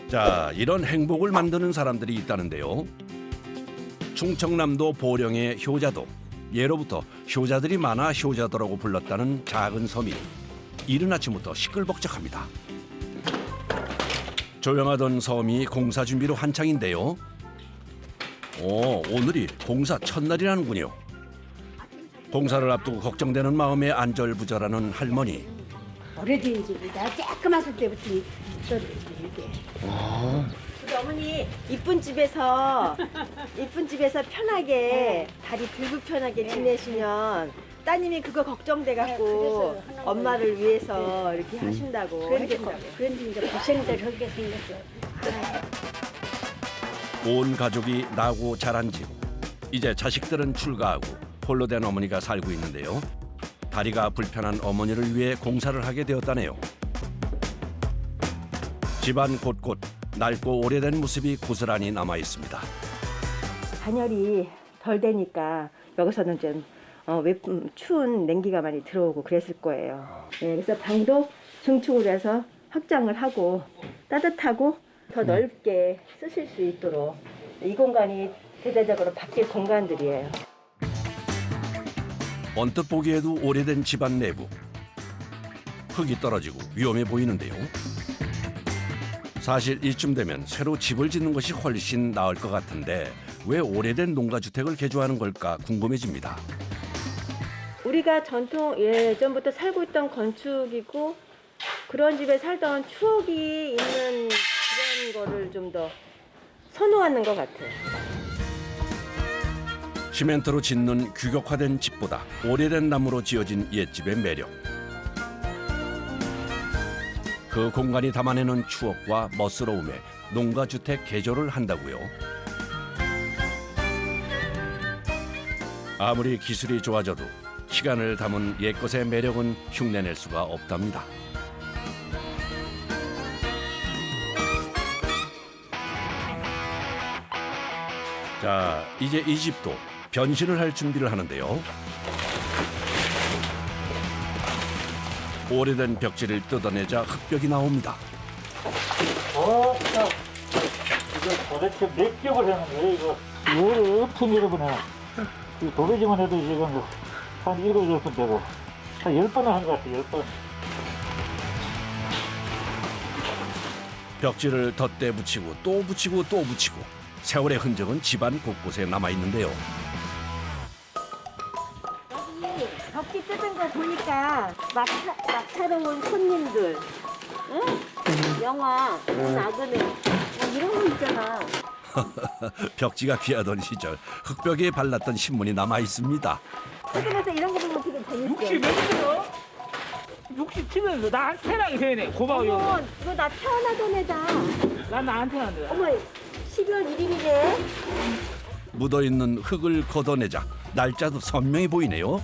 자, 이런 행복을 만드는 사람들이 있다는데요. 충청남도 보령의 효자도, 예로부터 효자들이 많아 효자도라고 불렀다는 작은 섬이 이른 아침부터 시끌벅적합니다. 조용하던 섬이 공사 준비로 한창인데요. 오늘이 공사 첫날이라는군요. 공사를 앞두고 걱정되는 마음에 안절부절하는 할머니. 오래된 집이다. 조그맣을 때부터 이게. 우리 어머니 이쁜 집에서 편하게 다리 들고 편하게 지내시면 따님이 그거 걱정돼 갖고 엄마를 위해서 이렇게 하신다고 그런데 하신다고. 이제 고생들 하게 생겼어. 온 가족이 나고 자란 집. 이제 자식들은 출가하고 홀로 된 어머니가 살고 있는데요. 다리가 불편한 어머니를 위해 공사를 하게 되었다네요. 집안 곳곳 낡고 오래된 모습이 고스란히 남아 있습니다. 단열이 덜 되니까 여기서는 좀 추운 냉기가 많이 들어오고 그랬을 거예요. 네, 그래서 방도 증축을 해서 확장을 하고 따뜻하고 더 넓게 쓰실 수 있도록 이 공간이 대대적으로 바뀔 공간들이에요. 언뜻 보기에도 오래된 집안 내부. 흙이 떨어지고 위험해 보이는데요. 사실 이쯤 되면 새로 집을 짓는 것이 훨씬 나을 것 같은데 왜 오래된 농가주택을 개조하는 걸까 궁금해집니다. 우리가 전통 예전부터 살고 있던 건축이고 그런 집에 살던 추억이 있는 그런 거를 좀 더 선호하는 것 같아요. 시멘트로 짓는 규격화된 집보다 오래된 나무로 지어진 옛집의 매력. 그 공간이 담아내는 추억과 멋스러움에 농가주택 개조를 한다고요. 아무리 기술이 좋아져도 시간을 담은 옛것의 매력은 흉내낼 수가 없답니다. 자, 이제 이 집도 변신을 할 준비를 하는데요. 오래된 벽지를 뜯어내자 흙벽이 나옵니다. 이거 도대체 몇 겹을 하는 거예요, 이거? 이거를 엄청 여러분에 이 도배지만 해도 지금 한 7, 8번 되고 한 10번은 한 것 같아요, 10번. 벽지를 덧대 붙이고 또 붙이고 또 붙이고 세월의 흔적은 집안 곳곳에 남아 있는데요. 여기 벽지 뜯은 거 보니까 막 사러 온 손님들, 응? 영화, 나그네, 뭐 이런 거 있잖아. 벽지가 귀하던 시절 흙벽에 발랐던 신문이 남아 있습니다. 뜯으면서 이런 거 보면 되게 재밌어. 60 몇이요? 67년도 나한테 태어나기 전에 고마워요. 어머, 이거 나 태어나던 애다. 난 나한테 안 돼. 어머, 12월 1일이네. 묻어있는 흙을 걷어내자 날짜도 선명히 보이네요.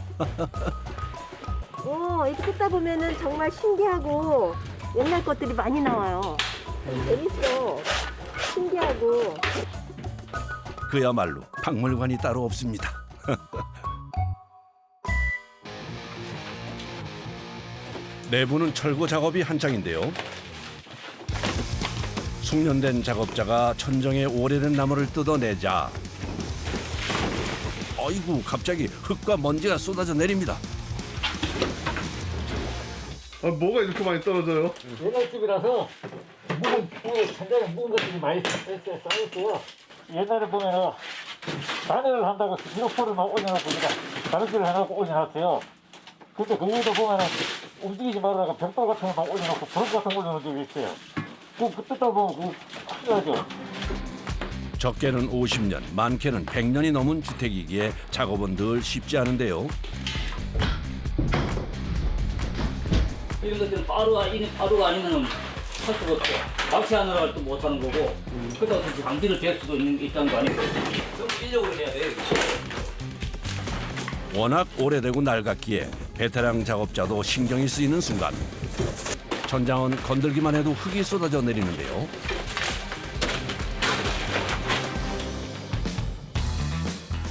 이렇게 뜯다 보면은 정말 신기하고 옛날 것들이 많이 나와요. 재밌어. 신기하고. 그야말로 박물관이 따로 없습니다. 내부는 철거 작업이 한창인데요. 숙련된 작업자가 천정에 오래된 나무를 뜯어내자 아이고 갑자기 흙과 먼지가 쏟아져 내립니다. 뭐가 이렇게 많이 떨어져요? 옛날 집이라서 천장에 묵은 것들이 많이 쌓였어요. 옛날에 보면은 단열을 한다고 기록포를 막 올려놓고 다른지를 해놓고 올려놨어요. 근데 그 위에도 보면은 움직이지 말라고 벽돌 같은 거 막 올려놓고 브록 같은 거 올려놓은 적이 있어요. 그 뜯다 보면 큰일 나죠. 적게는 50년, 많게는 100년이 넘은 주택이기에 작업은 늘 쉽지 않은데요. 이런 것들은 바로가 아니면은 할 수가 없어. 낚시하느라 또 못하는 거고, 그러다가 방지를 될 수도 있다는 거 아니에요? 좀 인력으로 해야 돼. 워낙 오래되고 낡았기에 베테랑 작업자도 신경이 쓰이는 순간 천장은 건들기만 해도 흙이 쏟아져 내리는데요.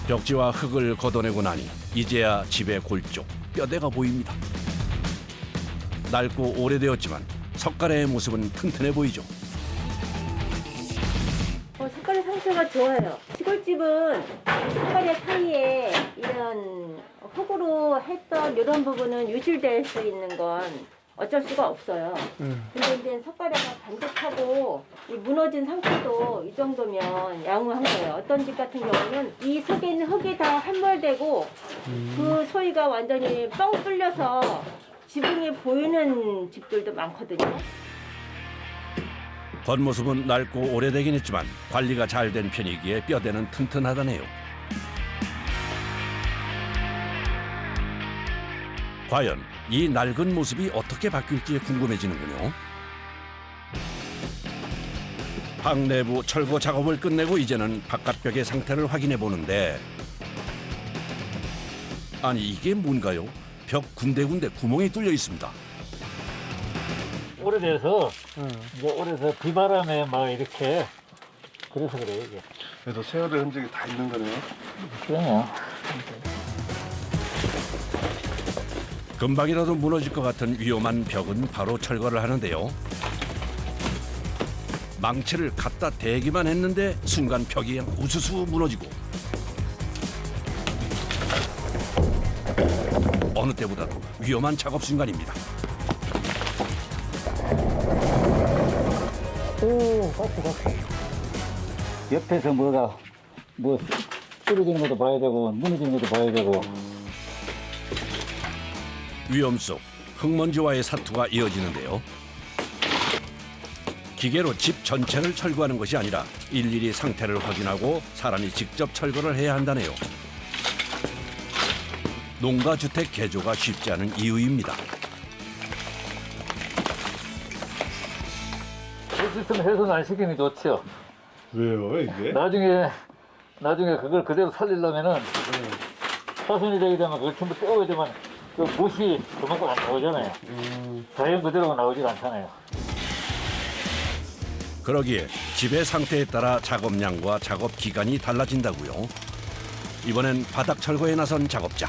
벽지와 흙을 걷어내고 나니 이제야 집의 골조, 뼈대가 보입니다. 낡고 오래되었지만 석가래의 모습은 튼튼해 보이죠. 상태가 좋아요. 시골집은 손가락 사이에 이런 흙으로 했던 이런 부분은 유실될 수 있는 건 어쩔 수가 없어요. 근데 이제 석가래가 반듯하고 이 무너진 상태도 이 정도면 양호한 거예요. 어떤 집 같은 경우는 이 속에 있는 흙이 다 함몰되고 그 소리가 완전히 뻥 뚫려서 지붕이 보이는 집들도 많거든요. 겉모습은 낡고 오래되긴 했지만 관리가 잘 된 편이기에 뼈대는 튼튼하다네요. 과연 이 낡은 모습이 어떻게 바뀔지 궁금해지는군요. 방 내부 철거 작업을 끝내고 이제는 바깥벽의 상태를 확인해 보는데, 아니 이게 뭔가요? 벽 군데군데 구멍이 뚫려 있습니다. 오래돼서 이제 오래돼서 비바람에 막 이렇게 그래서 그래요 이게. 그래도 세월의 흔적이 다 있는 거네요. 그럼요. 금방이라도 무너질 것 같은 위험한 벽은 바로 철거를 하는데요. 망치를 갖다 대기만 했는데 순간 벽이 우수수 무너지고, 어느 때보다도 위험한 작업 순간입니다. 오, 박수. 옆에서 뭐 떨어지는 것도 봐야 되고 무너지는 것도 봐야 되고. 위험 속 흙먼지와의 사투가 이어지는데요. 기계로 집 전체를 철거하는 것이 아니라 일일이 상태를 확인하고 사람이 직접 철거를 해야 한다네요. 농가주택 개조가 쉽지 않은 이유입니다. 할 수 있으면 훼손 안 시키는 게 좋죠. 왜요 이게? 나중에 그걸 그대로 살리려면은 파손이 되게 되면 그걸 전부 떼어야 되면 그 못이 그만큼 안 나오잖아요. 자연 그대로가 나오지가 않잖아요. 그러기에 집의 상태에 따라 작업량과 작업 기간이 달라진다고요. 이번엔 바닥 철거에 나선 작업자.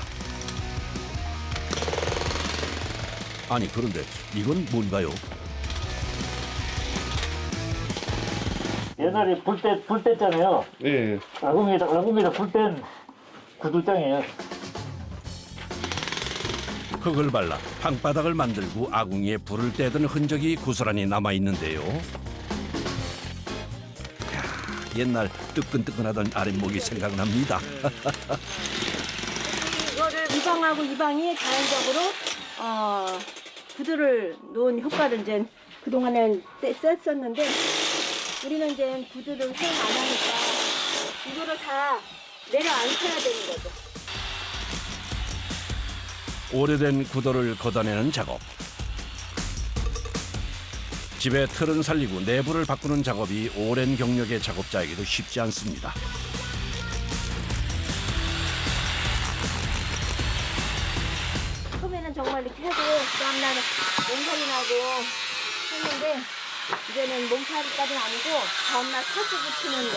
아니 그런데 이건 뭔가요? 옛날에 불 뗐잖아요. 예. 아궁이에다 불 뗀 구들장이에요. 흙을 발라 방바닥을 만들고 아궁이에 불을 떼던 흔적이 고스란히 남아있는데요. 이야, 옛날 뜨끈뜨끈하던 아랫목이 생각납니다. 이거를 이 방하고 이 방이 자연적으로 구두를 놓은 효과를 이제 그동안엔 썼었는데, 우리는 이제 구두를 사용 안 하니까 이거를 다 내려앉혀야 되는 거죠. 오래된 구도를 걷어내는 작업. 집의 틀은 살리고 내부를 바꾸는 작업이 오랜 경력의 작업자에게도 쉽지 않습니다. 처음에는 정말 이렇게 해도 다음날은 몸살이 나고 했는데, 이제는 몸살까지는 아니고 다음날 살수 붙이는 거.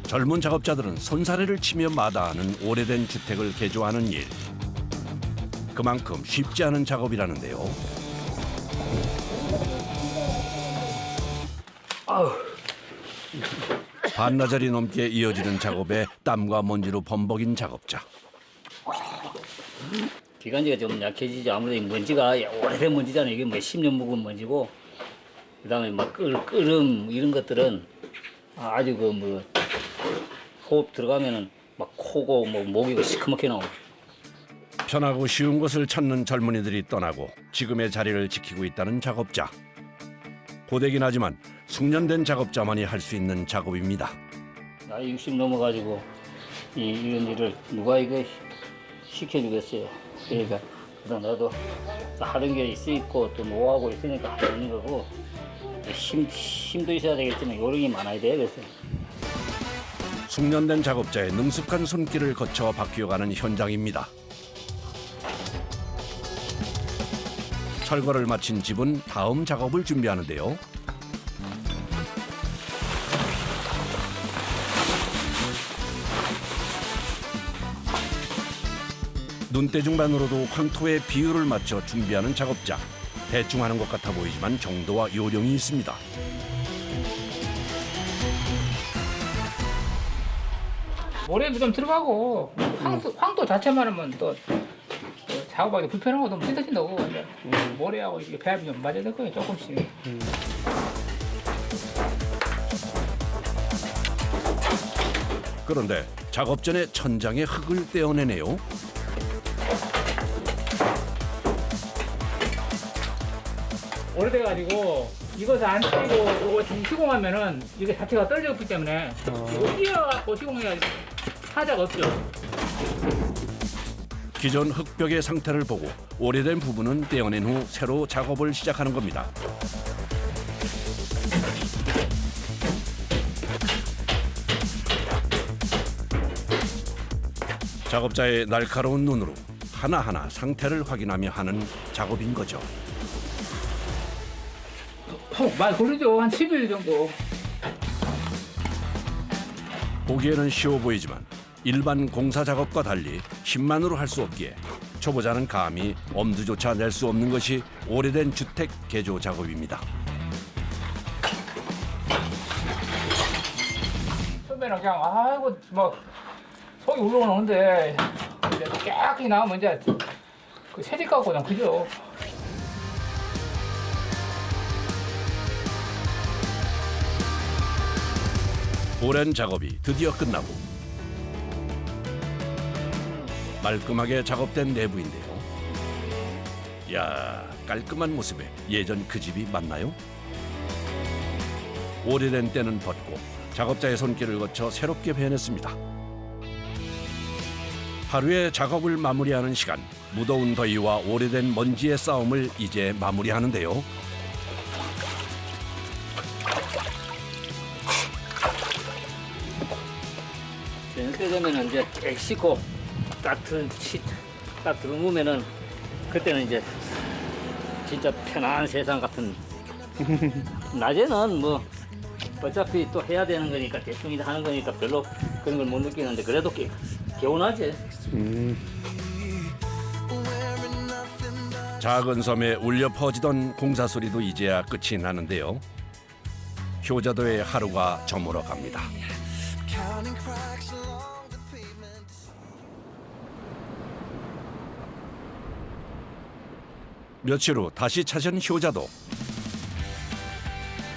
젊은 작업자들은 손사래를 치며 마다하는 오래된 주택을 개조하는 일. 그만큼 쉽지 않은 작업이라는데요. 반나절이 넘게 이어지는 작업에 땀과 먼지로 범벅인 작업자. 기관지가 좀 약해지죠. 아무래도 이 먼지가 오래된 먼지잖아요. 이게 뭐 10년 묵은 먼지고, 그다음에 막 끓음 이런 것들은 아주 그 뭐 호흡 들어가면은 막 코고 뭐 목이 시커멓게 나오고. 편하고 쉬운 것을 찾는 젊은이들이 떠나고 지금의 자리를 지키고 있다는 작업자. 고되긴 하지만 숙련된 작업자만이 할 수 있는 작업입니다. 나이 60 넘어가지고 이런 일을 누가 이거 시켜주겠어요. 그러니까 나도 하는 게 있고 또 노하고 있으니까 하는 거고, 힘도 있어야 되겠지만 요령이 많아야 돼요. 그래서 숙련된 작업자의 능숙한 손길을 거쳐 바뀌어가는 현장입니다. 철거를 마친 집은 다음 작업을 준비하는데요. 눈대중만으로도 황토의 비율을 맞춰 준비하는 작업자. 대충 하는 것 같아 보이지만 정도와 요령이 있습니다. 모래도 좀 들어가고 황토 자체만 하면 또 작업하기 불편하고 좀 찢어진다고. 근데 모래하고 이게 배합이 좀 맞아야 될 거예요, 조금씩. 그런데 작업 전에 천장에 흙을 떼어내네요. 오래돼가지고 이것을 안 떼고 이거 지금 시공하면은 이게 자체가 떨어졌기 때문에 이거 띄어갖고 시공해야 하자가 없죠. 기존 흙벽의 상태를 보고 오래된 부분은 떼어낸 후 새로 작업을 시작하는 겁니다. 작업자의 날카로운 눈으로 하나하나 상태를 확인하며 하는 작업인 거죠. 많이 걸리죠. 한 10일 정도. 보기에는 쉬워 보이지만 일반 공사 작업과 달리 힘만으로 할 수 없기에 초보자는 감히 엄두조차 낼 수 없는 것이 오래된 주택 개조 작업입니다. 처음에는 그냥 아이고 뭐 속이 울렁울렁한데 이제 깨끗이 나오면 이제 그 새집 같고 그냥 그죠. 오랜 작업이 드디어 끝나고 말끔하게 작업된 내부인데요. 야, 깔끔한 모습에 예전 그 집이 맞나요? 오래된 때는 벗고 작업자의 손길을 거쳐 새롭게 배냈습니다. 하루의 작업을 마무리하는 시간, 무더운 더위와 오래된 먼지의 싸움을 이제 마무리하는데요. 저녁 되면은 이제 깨 씻고 딱 들어오면은 그때는 이제 진짜 편안한 세상 같은. 낮에는 뭐 어차피 또 해야 되는 거니까 대충 이제 하는 거니까 별로 그런 걸 못 느끼는데 그래도 개운하지. 작은 섬에 울려 퍼지던 공사 소리도 이제야 끝이 나는데요. 효자도의 하루가 저물어 갑니다. 며칠 후 다시 찾은 효자도.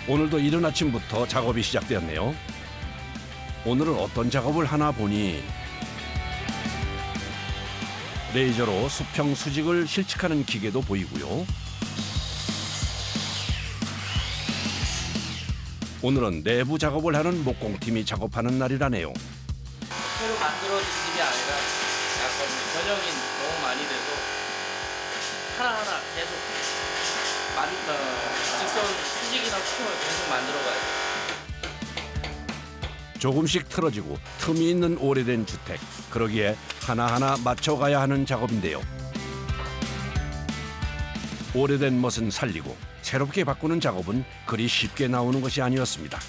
오늘도 이른 아침부터 작업이 시작되었네요. 오늘은 어떤 작업을 하나 보니 레이저로 수평 수직을 실측하는 기계도 보이고요. 오늘은 내부 작업을 하는 목공팀이 작업하는 날이라네요. 새로 만들어진 집이 아니라 약간 변형이 너무 많이 돼서 하나하나 계속 직선 수직이나 수평을 계속 만들어가요. 조금씩 틀어지고 틈이 있는 오래된 주택. 그러기에 하나하나 맞춰가야 하는 작업인데요. 오래된 멋은 살리고 새롭게 바꾸는 작업은 그리 쉽게 나오는 것이 아니었습니다.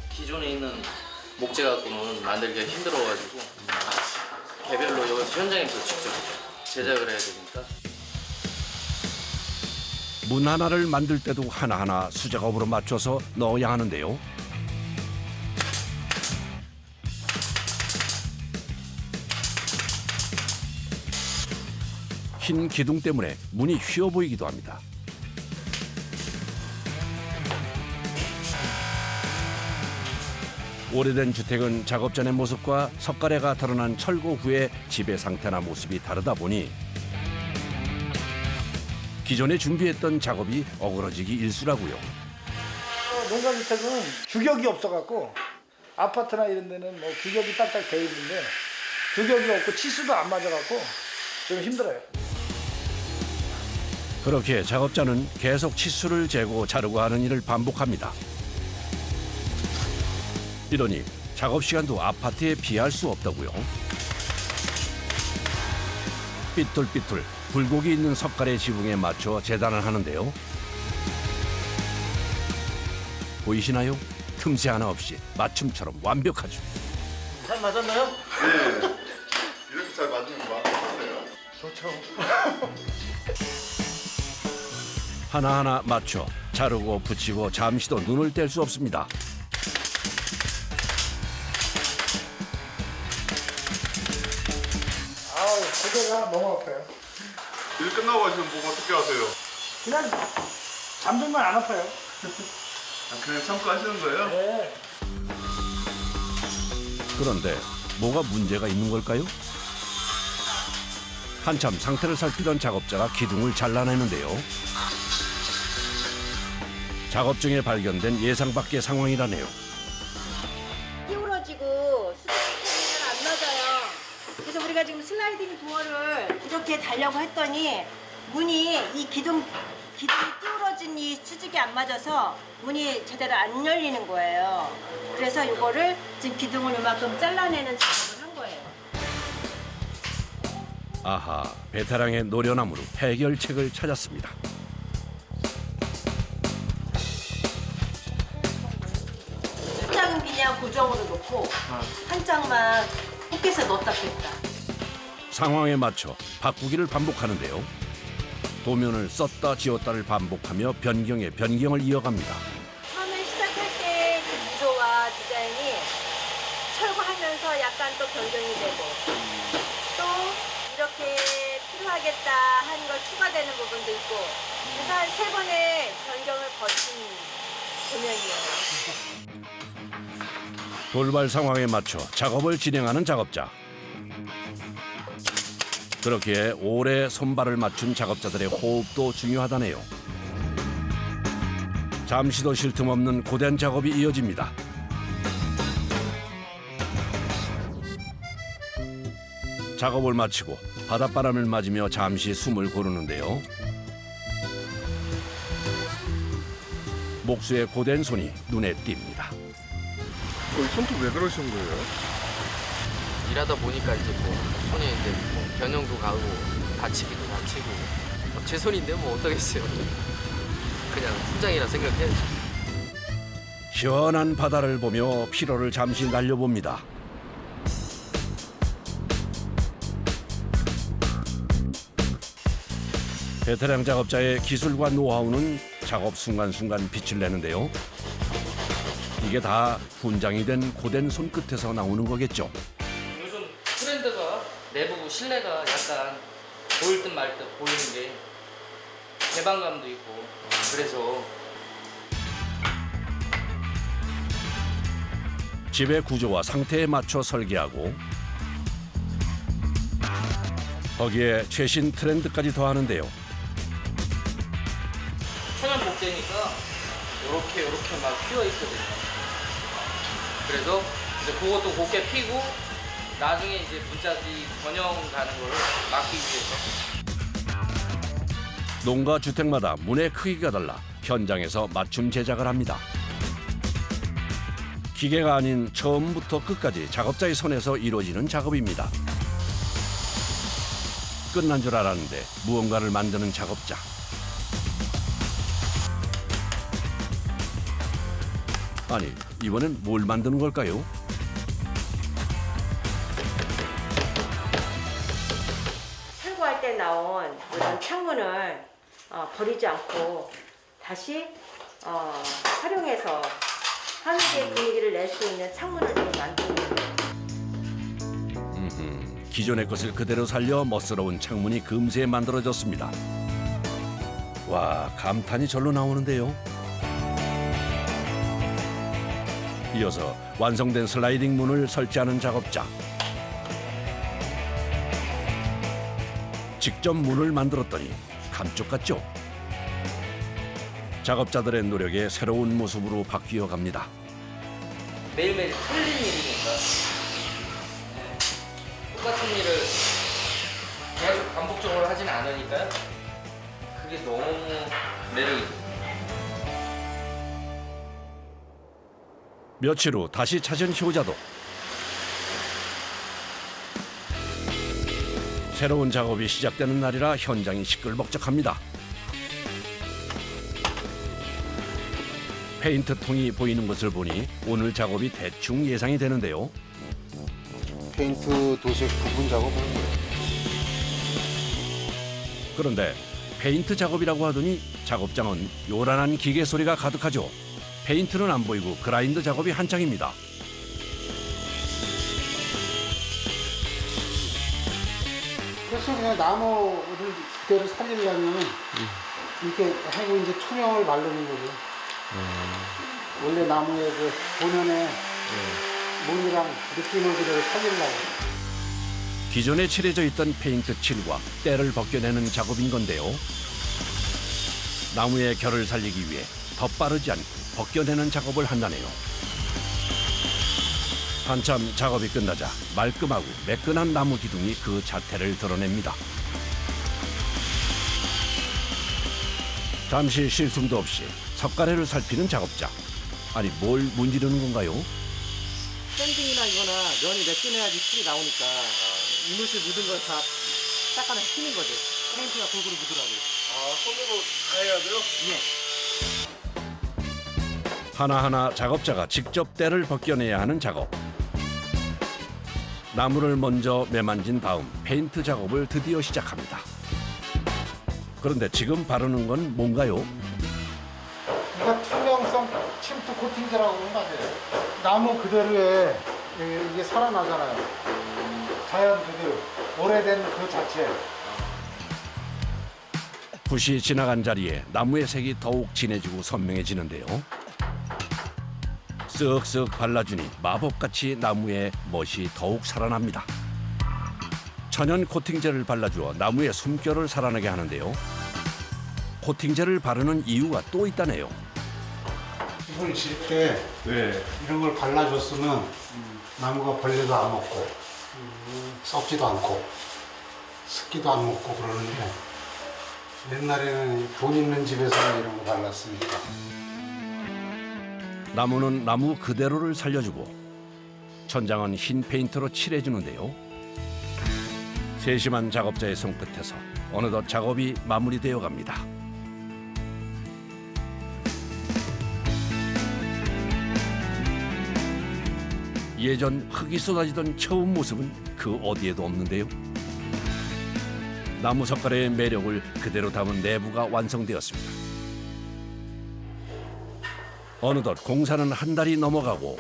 기존에 있는 목재 갖고는 만들기가 힘들어가지고 개별로 여기서 현장에서 직접 제작을 해야 되니까. 문 하나를 만들 때도 하나하나 수작업으로 맞춰서 넣어야 하는데요. 흰 기둥 때문에 문이 휘어 보이기도 합니다. 오래된 주택은 작업 전의 모습과 석가래가 드러난 철거 후의 집의 상태나 모습이 다르다 보니 기존에 준비했던 작업이 어그러지기 일쑤라고요. 농가주택은 규격이 없어갖고 아파트나 이런 데는 뭐 규격이 딱딱 돼 있는데 규격이 없고 치수도 안 맞아갖고 좀 힘들어요. 그렇게 작업자는 계속 치수를 재고 자르고 하는 일을 반복합니다. 이러니 작업 시간도 아파트에 비할 수 없다고요. 삐뚤삐뚤 굴곡이 있는 석가래 지붕에 맞춰 재단을 하는데요. 보이시나요? 틈새 하나 없이 맞춤처럼 완벽하죠. 잘 맞았나요? 네. 이렇게 잘 맞으면 맞았어요. 좋죠. 하나하나 맞춰 자르고 붙이고 잠시도 눈을 뗄 수 없습니다. 너무 아파요. 일 끝나고 가시면 뭐 어떻게 하세요? 그냥 잠들면 안 아파요. 그냥 참고 하시는 거예요? 네. 그런데 뭐가 문제가 있는 걸까요? 한참 상태를 살피던 작업자가 기둥을 잘라내는데요. 작업 중에 발견된 예상 밖의 상황이라네요. 띄우러지고 수직이 안 맞아요. 그래서 우리가 지금 슬라이딩 도어를 이렇게 달려고 했더니 문이 이 기둥이 띄우러진 이 수직이 안 맞아서 문이 제대로 안 열리는 거예요. 그래서 이거를 지금 기둥을 이만큼 잘라내는 작업을 한 거예요. 아하, 베테랑의 노련함으로 해결책을 찾았습니다. 한 장은 그냥 고정으로 놓고 한 장만 포켓에 넣었다 뺐다. 상황에 맞춰 바꾸기를 반복하는데요. 도면을 썼다 지웠다를 반복하며 변경에 변경을 이어갑니다. 처음에 시작할 때 그 구조와 디자인이 철거하면서 약간 또 변경이 되고 또 이렇게 필요하겠다 하는 걸 추가되는 부분도 있고 그래서 한 3번의 변경을 거친 도면이에요. 돌발 상황에 맞춰 작업을 진행하는 작업자. 그렇기에 오래 손발을 맞춘 작업자들의 호흡도 중요하다네요. 잠시도 쉴 틈 없는 고된 작업이 이어집니다. 작업을 마치고 바닷바람을 맞으며 잠시 숨을 고르는데요. 목수의 고된 손이 눈에 띕니다. 손톱 왜 그러신 거예요? 일하다 보니까 이제 뭐 손이 이제 뭐 변형도 가고 다치기도 다치고 제 손인데 뭐 어떠겠어요. 그냥 훈장이라 생각해야지. 시원한 바다를 보며 피로를 잠시 날려봅니다. 베테랑 작업자의 기술과 노하우는 작업 순간순간 빛을 내는데요. 이게 다 훈장이 된 고된 손끝에서 나오는 거겠죠. 요즘 트렌드가 내부 실내가 약간 보일 듯 말 듯 보이는 게 개방감도 있고 그래서 집의 구조와 상태에 맞춰 설계하고 거기에 최신 트렌드까지 더하는데요. 천연 목재니까 이렇게 막 휘어 있거든요. 그래서 이제 그것도 곱게 피고 나중에 이제 문짝이 전형 가는 거를 막기 위해서. 농가 주택마다 문의 크기가 달라 현장에서 맞춤 제작을 합니다. 기계가 아닌 처음부터 끝까지 작업자의 손에서 이루어지는 작업입니다. 끝난 줄 알았는데 무언가를 만드는 작업자. 아니, 이번엔 뭘 만드는 걸까요? 철거할 때 나온 이런 창문을 버리지 않고 다시 활용해서 한국의 분위기를 낼 수 있는 창문을 좀 만드는 거예요. 기존의 것을 그대로 살려 멋스러운 창문이 금세 만들어졌습니다. 와, 감탄이 절로 나오는데요. 이어서 완성된 슬라이딩 문을 설치하는 작업자. 직접 문을 만들었더니 감쪽 같죠? 작업자들의 노력에 새로운 모습으로 바뀌어 갑니다. 매일매일 틀린 일이니까 똑같은 일을 계속 반복적으로 하진 않으니까요. 그게 너무 매력이죠. 며칠 후 다시 찾은 효자도. 새로운 작업이 시작되는 날이라 현장이 시끌벅적합니다. 페인트 통이 보이는 것을 보니 오늘 작업이 대충 예상이 되는데요. 페인트 도색 부분 작업하는 거예요. 그런데 페인트 작업이라고 하더니 작업장은 요란한 기계 소리가 가득하죠. 페인트는 안 보이고 그라인더 작업이 한창입니다. 그렇죠. 그냥 나무를 그대로 살리려면 이렇게 하고 이제 투명을 바르는 거죠. 원래 나무의 그 본연의 무늬랑 느낌을 그대로 살리려고. 기존에 칠해져 있던 페인트 칠과 때를 벗겨내는 작업인 건데요. 나무의 결을 살리기 위해 더 빠르지 않고 벗겨내는 작업을 한다네요. 한참 작업이 끝나자 말끔하고 매끈한 나무 기둥이 그 자태를 드러냅니다. 잠시 쉴 숨도 없이 석가래를 살피는 작업자. 아니, 뭘 문지르는 건가요? 샌딩이나 이거나 면이 매끈해야지 칠이 나오니까 이물질 묻은 걸 다 닦아내 치는 거죠. 페인트가 골고루 묻으라고. 손으로 다 해야 돼요? 예. 하나하나 작업자가 직접 때를 벗겨내야 하는 작업. 나무를 먼저 매만진 다음 페인트 작업을 드디어 시작합니다. 그런데 지금 바르는 건 뭔가요? 이거 투명성 침투 코팅제라고 하는 거 같아요. 나무 그대로에 이게 살아나잖아요. 자연 그대로. 오래된 그 자체. 붓이 지나간 자리에 나무의 색이 더욱 진해지고 선명해지는데요. 쓱쓱 발라주니 마법같이 나무의 멋이 더욱 살아납니다. 천연 코팅제를 발라주어 나무의 숨결을 살아나게 하는데요. 코팅제를 바르는 이유가 또 있다네요. 집을 질 때 이런 걸 발라줬으면 나무가 벌레도 안 먹고 썩지도 않고 습기도 안 먹고 그러는데 옛날에는 돈 있는 집에서 이런 거 발랐으니까. 나무는 나무 그대로를 살려주고 천장은 흰 페인트로 칠해주는데요. 세심한 작업자의 손끝에서 어느덧 작업이 마무리되어 갑니다. 예전 흙이 쏟아지던 처음 모습은 그 어디에도 없는데요. 나무 석가래의 매력을 그대로 담은 내부가 완성되었습니다. 어느덧 공사는 한 달이 넘어가고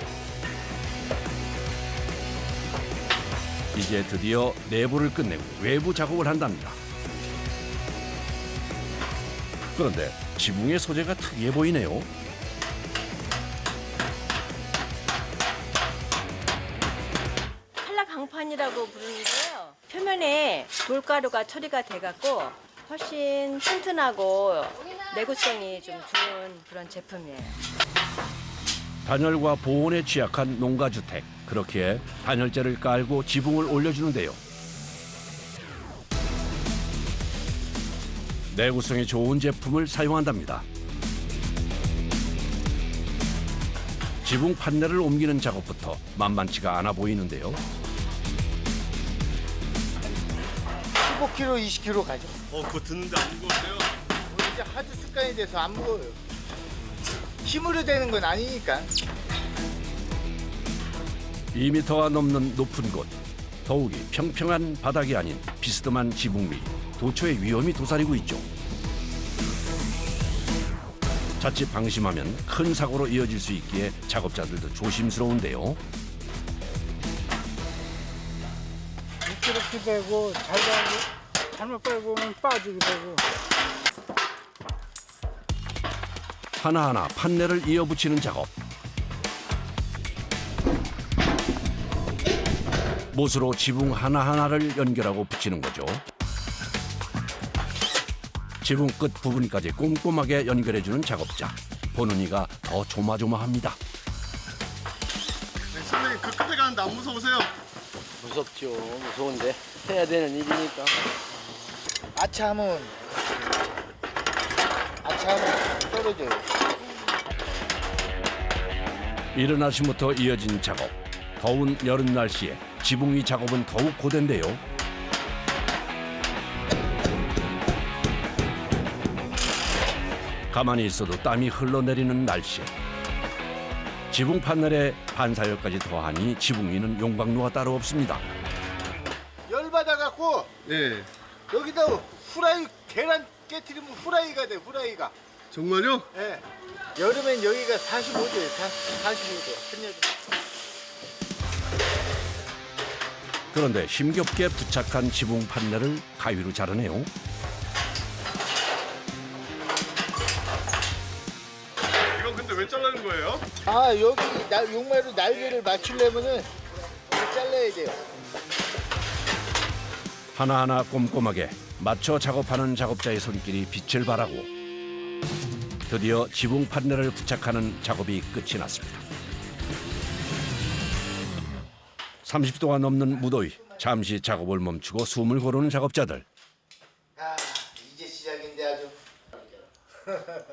이제 드디어 내부를 끝내고 외부 작업을 한답니다. 그런데 지붕의 소재가 특이해 보이네요. 칼라 강판이라고 부르는데요. 표면에 돌가루가 처리가 돼갖고 훨씬 튼튼하고 내구성이 좀 좋은 그런 제품이에요. 단열과 보온에 취약한 농가주택. 그렇게 단열재를 깔고 지붕을 올려주는데요. 내구성이 좋은 제품을 사용한답니다. 지붕 판넬을 옮기는 작업부터 만만치가 않아 보이는데요. 15kg, 20kg 가죠. 그거 듣는데 안 무거우세요? 이제 하도 습관이 돼서 안 무거워요. 힘으로 되는 건 아니니까. 2m가 넘는 높은 곳. 더욱이 평평한 바닥이 아닌 비스듬한 지붕 위 도처의 위험이 도사리고 있죠. 자칫 방심하면 큰 사고로 이어질 수 있기에 작업자들도 조심스러운데요. 이렇게 되고 잘못 빼고는 빠지게 되고. 하나하나 판넬을 이어붙이는 작업. 못으로 지붕 하나하나를 연결하고 붙이는 거죠. 지붕 끝 부분까지 꼼꼼하게 연결해주는 작업자. 보는 이가 더 조마조마합니다. 선생님, 그 끝에 가는데 안 무서우세요? 무섭죠. 무서운데 해야 되는 일이니까. 아차하면 떨어져요. 이른 아침부터 이어진 작업. 더운 여름 날씨에 지붕 위 작업은 더욱 고된데요. 가만히 있어도 땀이 흘러내리는 날씨. 지붕 판넬에 반사열까지 더하니 지붕 위는 용광로가 따로 없습니다. 열받아 갖고 네. 여기다 후라이 계란 깨트리면 후라이가 돼. 후라이가. 정말요? 예. 여름엔 여기가 45도예요. 45도. 한여름. 그런데 힘겹게 부착한 지붕 판넬을 가위로 자르네요. 이건 근데 왜 자르는 거예요? 아 여기 용마루 날개를 맞추려면은 이거 잘라야 돼요. 하나하나 꼼꼼하게 맞춰 작업하는 작업자의 손길이 빛을 발하고 드디어 지붕 판넬을 부착하는 작업이 끝이 났습니다. 30도가 넘는 무더위, 잠시 작업을 멈추고 숨을 고르는 작업자들. 아 이제 시작인데 아주.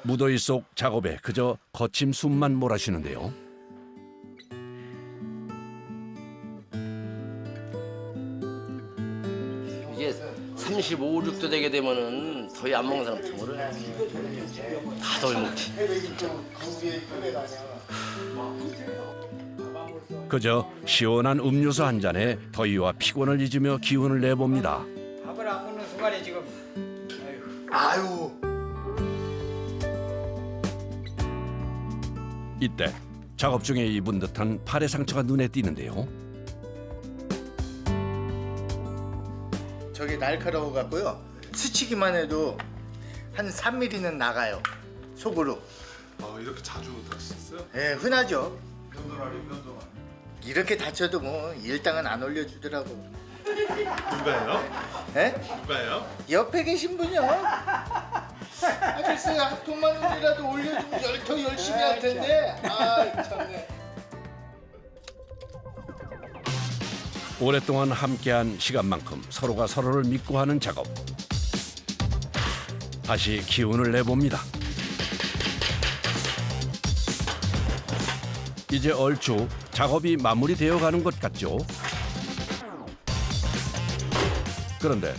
무더위 속 작업에 그저 거친 숨만 몰아쉬는데요. 이게 35, 6도 되게 되면은 더위 안 먹는 사람 드물어. 다 더위 먹지. 그저 시원한 음료수 한 잔에 더위와 피곤을 잊으며 기운을 내봅니다. 밥을 안 먹는 순간에 지금 아유. 이때 작업 중에 입은 듯한 팔의 상처가 눈에 띄는데요. 저게 날카로워 갖고요. 스치기만 해도 한 3mm는 나가요. 속으로. 이렇게 자주 다쳤어요? 예, 흔하죠. 면도날이. 이렇게 다쳐도 뭐 일당은 안 올려주더라고. 누가요? 예? 누가요? 옆에 계신 분이요. 아저씨 돈만 원이라도 올려주면 더 열심히 할 텐데. 아 참네. 오랫동안 함께한 시간만큼 서로가 서로를 믿고 하는 작업. 다시 기운을 내봅니다. 이제 얼추 작업이 마무리되어 가는 것 같죠? 그런데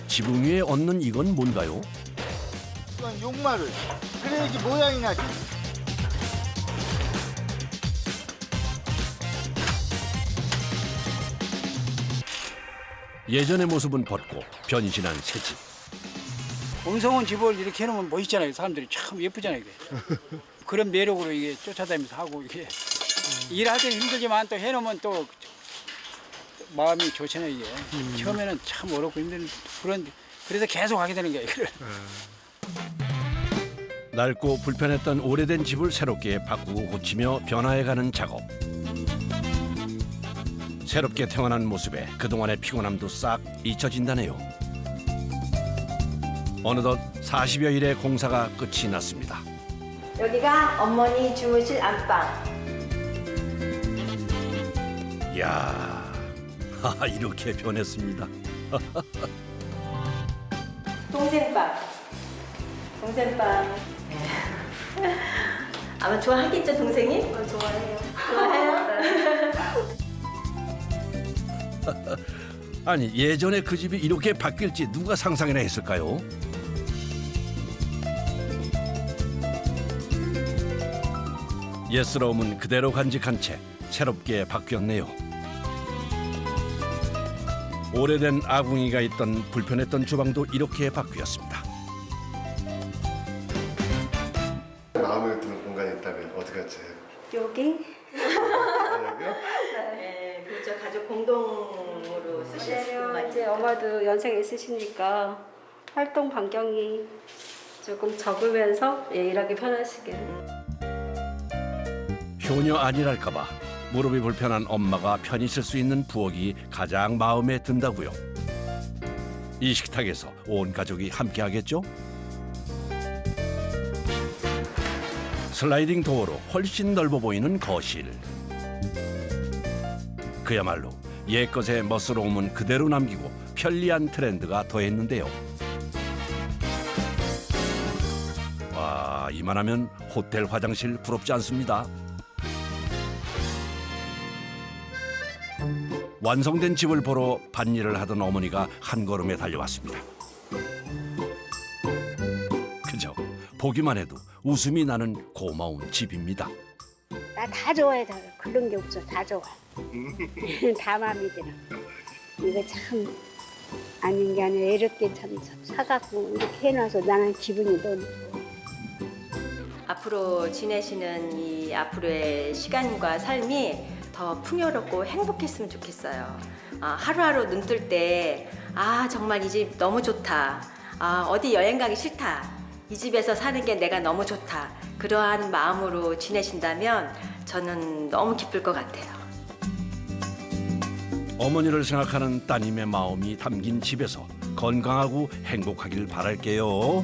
지붕 위에 얹는 이건 뭔가요? 이건 용마를. 그래야지 모양이 나지. 예전의 모습은 벗고 변신한 새 집. 엉성한 집을 이렇게 해놓으면 멋있잖아요. 사람들이 참 예쁘잖아요. 이게. 그런 매력으로 이게 쫓아다니면서 하고 이게 일할 때는 힘들지만 또 해놓으면 또 마음이 좋잖아요. 이게 처음에는 참 어렵고 힘든 그래서 계속 하게 되는 거예요. 이거를. 낡고 불편했던 오래된 집을 새롭게 바꾸고 고치며 변화해가는 작업. 새롭게 태어난 모습에 그동안의 피곤함도 싹 잊혀진다네요. 어느덧 40여일의 공사가 끝이 났습니다. 여기가 어머니 주무실 안방. 이야, 이렇게 변했습니다. 동생방. 아마 좋아하겠죠, 동생이? 좋아해요. 좋아해요? 아니, 예전에 그 집이 이렇게 바뀔지 누가 상상이나 했을까요? 옛스러움은 그대로 간직한 채 새롭게 바뀌었네요. 오래된 아궁이가 있던 불편했던 주방도 이렇게 바뀌었습니다. 마음에 드는 공간이 있다면 어디 같이 해요? 여기 여기요? 네, 그렇죠. 가족 공동으로 쓰실 수 있고 이제 엄마도 연세가 있으시니까 활동 반경이 조금 적으면서 일하기 편하시게. 효녀 아니랄까봐 무릎이 불편한 엄마가 편히 쓸 수 있는 부엌이 가장 마음에 든다고요. 이 식탁에서 온 가족이 함께하겠죠? 슬라이딩 도어로 훨씬 넓어 보이는 거실. 그야말로 옛것의 멋스러움은 그대로 남기고 편리한 트렌드가 더했는데요. 와, 이만하면 호텔 화장실 부럽지 않습니다. 완성된 집을 보러 밭일을 하던 어머니가 한 걸음에 달려왔습니다. 그저 보기만 해도 웃음이 나는 고마운 집입니다. 나 다 좋아해. 다 그런 게 없어. 다 좋아. 다 마음에 들어. 이거 참 아닌 게 아니라 이렇게 참 사갖고 이렇게 해놔서 나는 기분이 너무 좋아. 앞으로 지내시는 이 앞으로의 시간과 삶이 더 풍요롭고 행복했으면 좋겠어요. 하루하루 눈 뜰 때 정말 이 집 너무 좋다. 어디 여행 가기 싫다. 이 집에서 사는 게 내가 너무 좋다. 그러한 마음으로 지내신다면 저는 너무 기쁠 것 같아요. 어머니를 생각하는 따님의 마음이 담긴 집에서 건강하고 행복하길 바랄게요.